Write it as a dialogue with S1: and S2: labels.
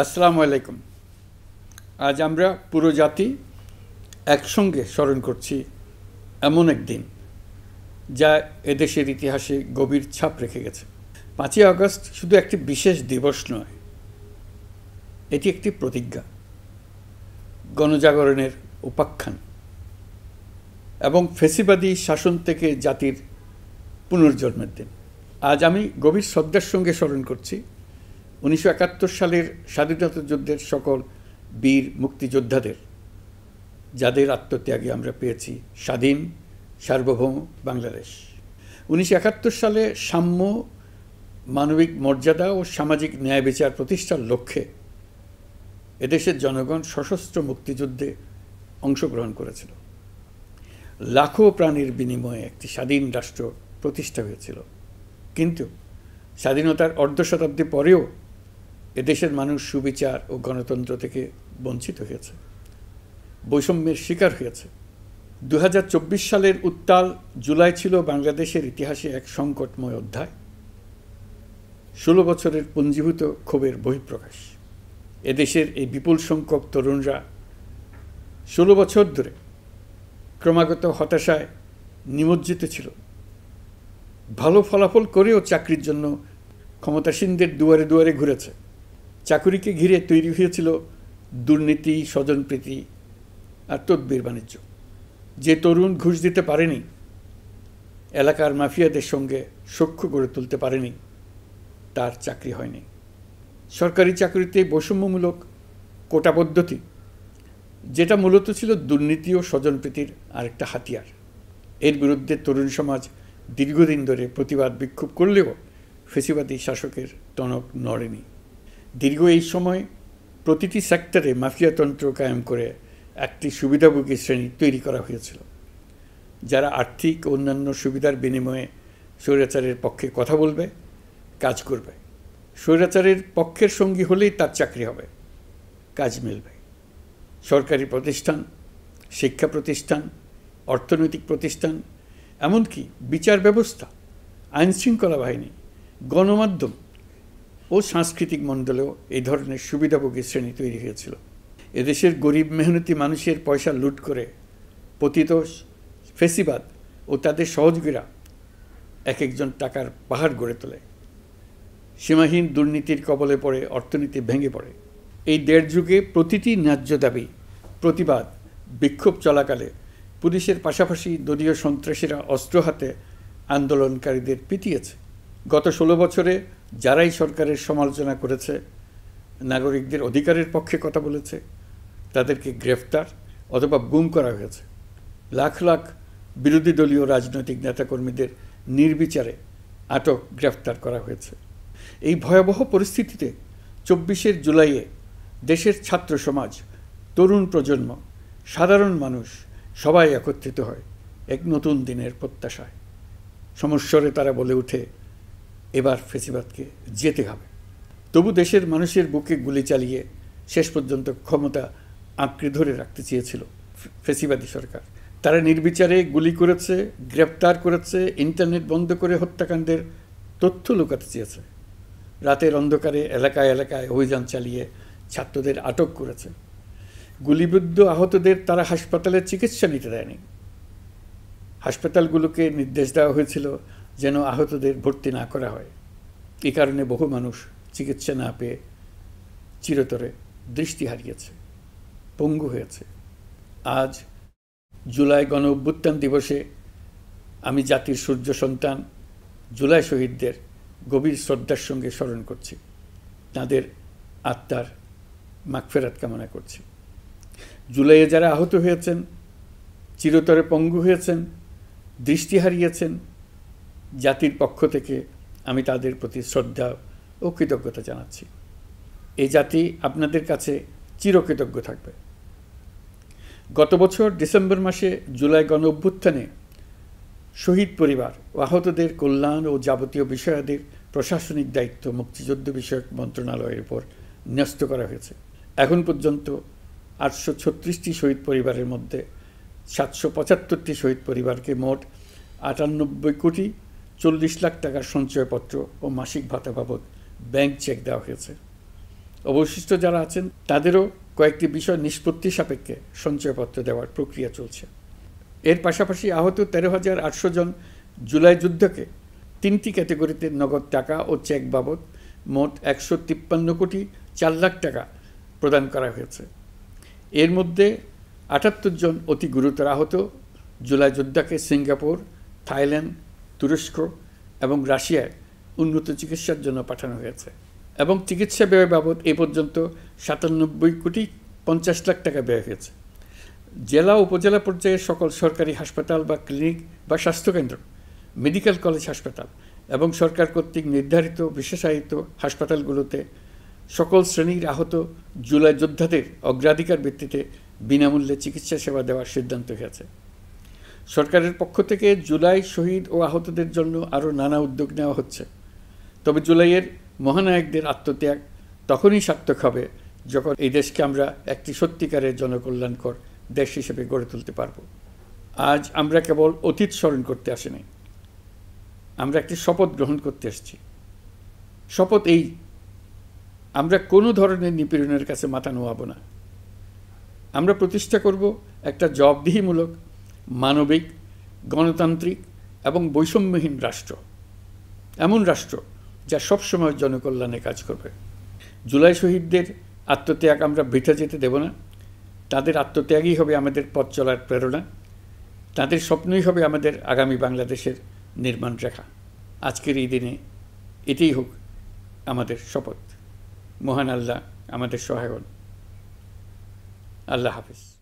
S1: আসসালামু আলাইকুম। আজ আমরা পুরো জাতি একসঙ্গে স্মরণ করছি এমন একদিন যা এদেশের ইতিহাসে গভীর ছাপ রেখে গেছে। 5ই আগস্ট শুধু একটি বিশেষ দিবস নয়, এটি একটি প্রতিজ্ঞা, গণজাগরণের উপাখ্যান এবং ফ্যাসিবাদী শাসন থেকে জাতির পুনর্জন্মের দিন। আজ আমি গভীর শ্রদ্ধার সঙ্গে স্মরণ করছি 1971 সালের স্বাধীনতা যুদ্ধের সকল বীর মুক্তিযোদ্ধাদের, যাদের আত্মত্যাগে আমরা পেয়েছি স্বাধীন সার্বভৌম বাংলাদেশ। 1971 সালে সাম্য, মানবিক মর্যাদা ও সামাজিক ন্যায় বিচার প্রতিষ্ঠার লক্ষ্যে এদেশের জনগণ সশস্ত্র মুক্তিযুদ্ধে অংশগ্রহণ করেছিল। লাখো প্রাণীর বিনিময়ে একটি স্বাধীন রাষ্ট্র প্রতিষ্ঠা হয়েছিল। কিন্তু স্বাধীনতার অর্ধ শতাব্দী পরেও এদেশের মানুষ সুবিচার ও গণতন্ত্র থেকে বঞ্চিত হয়েছে, বৈষম্যের শিকার হয়েছে। 2024 সালের উত্তাল জুলাই ছিল বাংলাদেশের ইতিহাসে এক সংকটময় অধ্যায়, 16 বছরের পুঞ্জীভূত ক্ষোভের বহিঃপ্রকাশ। এদেশের এই বিপুল সংখ্যক তরুণরা 16 বছর ধরে ক্রমাগত হতাশায় নিমজ্জিত ছিল। ভালো ফলাফল করেও চাকরির জন্য ক্ষমতাসীনদের দুয়ারে দুয়ারে ঘুরেছে। চাকুরিকে ঘিরে তৈরি হয়েছিল দুর্নীতি, স্বজনপ্রীতি আর তদবির বাণিজ্য। যে তরুণ ঘুষ দিতে পারেনি, এলাকার মাফিয়াদের সঙ্গে সখ্য গড়ে তুলতে পারেনি, তার চাকরি হয়নি। সরকারি চাকরিতে বৈষম্যমূলক কোটা পদ্ধতি, যেটা মূলত ছিল দুর্নীতি ও স্বজনপ্রীতির আরেকটা হাতিয়ার, এর বিরুদ্ধে তরুণ সমাজ দীর্ঘদিন ধরে প্রতিবাদ বিক্ষোভ করলেও ফ্যাসিবাদী শাসকের টনক নড়েনি। দীর্ঘ এই সময় প্রতিটি সেক্টরে মাফিয়াতন্ত্র কায়েম করে একটি সুবিধাভোগী শ্রেণী তৈরি করা হয়েছিল, যারা আর্থিক ও অন্যান্য সুবিধার বিনিময়ে স্বৈরাচারের পক্ষে কথা বলবে, কাজ করবে। স্বৈরাচারের পক্ষের সঙ্গী হলেই তার চাকরি হবে, কাজ মিলবে। সরকারি প্রতিষ্ঠান, শিক্ষা প্রতিষ্ঠান, অর্থনৈতিক প্রতিষ্ঠান, এমনকি বিচার ব্যবস্থা, আইনশৃঙ্খলা বাহিনী, গণমাধ্যম ও সাংস্কৃতিক মণ্ডলেও এই ধরনের সুবিধাভোগী শ্রেণী তৈরি হয়েছিল। এদেশের গরিব মেহনতি মানুষের পয়সা লুট করে পতিত ফ্যাসিবাদ ও তাদের সহযোগীরা এক একজন টাকার পাহাড় গড়ে তোলে। সীমাহীন দুর্নীতির কবলে পড়ে অর্থনীতি ভেঙে পড়ে। এই দেড় যুগে প্রতিটি ন্যায্য দাবি, প্রতিবাদ, বিক্ষোভ চলাকালে পুলিশের পাশাপাশি দলীয় সন্ত্রাসীরা অস্ত্র হাতে আন্দোলনকারীদের পিটিয়েছে। গত 16 বছরে যারাই সরকারের সমালোচনা করেছে, নাগরিকদের অধিকারের পক্ষে কথা বলেছে, তাদেরকে গ্রেফতার অথবা গুম করা হয়েছে। লাখ লাখ বিরোধী দলীয় রাজনৈতিক নেতাকর্মীদের নির্বিচারে আটক, গ্রেফতার করা হয়েছে। এই ভয়াবহ পরিস্থিতিতে 24 জুলাইয়ে দেশের ছাত্র সমাজ, তরুণ প্রজন্ম, সাধারণ মানুষ সবাই একত্রিত হয় এক নতুন দিনের প্রত্যাশায়। সমস্বরে তারা বলে ওঠে, এবার ফ্যাসিবাদকে যেতে হবে। তবু দেশের মানুষের বুকে গুলি চালিয়ে শেষ পর্যন্ত ক্ষমতা আঁকড়ে ধরে রাখতে চেয়েছিল ফ্যাসিবাদী সরকার। তারা নির্বিচারে গুলি করেছে, গ্রেপ্তার করেছে, ইন্টারনেট বন্ধ করে হত্যাকাণ্ডের তথ্য লুকাতে চেয়েছে। রাতের অন্ধকারে এলাকায় এলাকায় অভিযান চালিয়ে ছাত্রদের আটক করেছে। গুলিবিদ্ধ আহতদের তারা হাসপাতালে চিকিৎসা নিতে দেয়নি। হাসপাতালগুলোকে নির্দেশ দেওয়া হয়েছিল যেন আহতদের ভর্তি না করা হয়। এই কারণে বহু মানুষ চিকিৎসা না পেয়ে চিরতরে দৃষ্টি হারিয়েছে, পঙ্গু হয়েছে। আজ জুলাই গণ অভ্যুত্থান দিবসে আমি জাতির সূর্য সন্তান জুলাই শহীদদের গভীর শ্রদ্ধার সঙ্গে স্মরণ করছি, তাঁদের আত্মার মাগফিরাত কামনা করছি। জুলাইয়ে যারা আহত হয়েছেন, চিরতরে পঙ্গু হয়েছেন, দৃষ্টি হারিয়েছেন, জাতির পক্ষ থেকে আমি তাদের প্রতি শ্রদ্ধা ও কৃতজ্ঞতা জানাচ্ছি। এই জাতি আপনাদের কাছে চিরকৃতজ্ঞ থাকবে। গত বছর ডিসেম্বর মাসে জুলাই গণ অভ্যুত্থানে শহীদ পরিবার ও আহতদের কল্যাণ ও যাবতীয় বিষয়াদির প্রশাসনিক দায়িত্ব মুক্তিযুদ্ধ বিষয়ক মন্ত্রণালয়ের উপর ন্যস্ত করা হয়েছে। এখন পর্যন্ত 836টি শহীদ পরিবারের মধ্যে 775টি শহীদ পরিবারকে মোট 98 কোটি 40 লাখ টাকার সঞ্চয়পত্র ও মাসিক ভাতা বাবদ ব্যাংক চেক দেওয়া হয়েছে। অবশিষ্ট যারা আছেন তাদেরও কয়েকটি বিষয় নিষ্পত্তি সাপেক্ষে সঞ্চয়পত্র দেওয়ার প্রক্রিয়া চলছে। এর পাশাপাশি আহত 13,800 জন জুলাই যুদ্ধকে 3টি ক্যাটেগরিতে নগদ টাকা ও চেক বাবদ মোট 153 কোটি 4 লাখ টাকা প্রদান করা হয়েছে। এর মধ্যে 78 জন অতি গুরুতর আহত জুলাই যোদ্ধাকে সিঙ্গাপুর, থাইল্যান্ড, তুরস্ক এবং রাশিয়ায় উন্নত চিকিৎসার জন্য পাঠানো হয়েছে এবং চিকিৎসা ব্যয় বাবদ এ পর্যন্ত 97 কোটি 50 লাখ টাকা ব্যয় হয়েছে। জেলা উপজেলা পর্যায়ে সকল সরকারি হাসপাতাল বা ক্লিনিক বা স্বাস্থ্যকেন্দ্র, মেডিকেল কলেজ হাসপাতাল এবং সরকার কর্তৃক নির্ধারিত বিশেষায়িত হাসপাতালগুলোতে সকল শ্রেণীর আহত জুলাই যোদ্ধাদের অগ্রাধিকার ভিত্তিতে বিনামূল্যে চিকিৎসা সেবা দেওয়ার সিদ্ধান্ত হয়েছে। সরকারের পক্ষ থেকে জুলাই শহীদ ও আহতদের জন্য আরও নানা উদ্যোগ নেওয়া হচ্ছে। তবে জুলাইয়ের মহানায়কদের আত্মত্যাগ তখনই সার্থক হবে যখন এই দেশকে আমরা একটি সত্যিকারের জনকল্যাণকর দেশ হিসেবে গড়ে তুলতে পারব। আজ আমরা কেবল অতীত স্মরণ করতে আসিনি, আমরা একটি শপথ গ্রহণ করতে এসেছি। শপথ এই, আমরা কোনো ধরনের নিপীড়নের কাছে মাথা নোয়াব না। আমরা প্রতিষ্ঠা করব একটা জবাবদিহিমূলক, মানবিক, গণতান্ত্রিক এবং বৈষম্যহীন রাষ্ট্র, এমন রাষ্ট্র যা সবসময় জনকল্যাণে কাজ করবে। জুলাই শহীদদের আত্মত্যাগ আমরা বৃথা যেতে দেব না। তাদের আত্মত্যাগই হবে আমাদের পথ চলার প্রেরণা, তাদের স্বপ্নই হবে আমাদের আগামী বাংলাদেশের নির্মাণ রেখা। আজকের এই দিনে এটাই হোক আমাদের শপথ। মহান আল্লাহ আমাদের সহায় হন। আল্লাহ হাফিজ।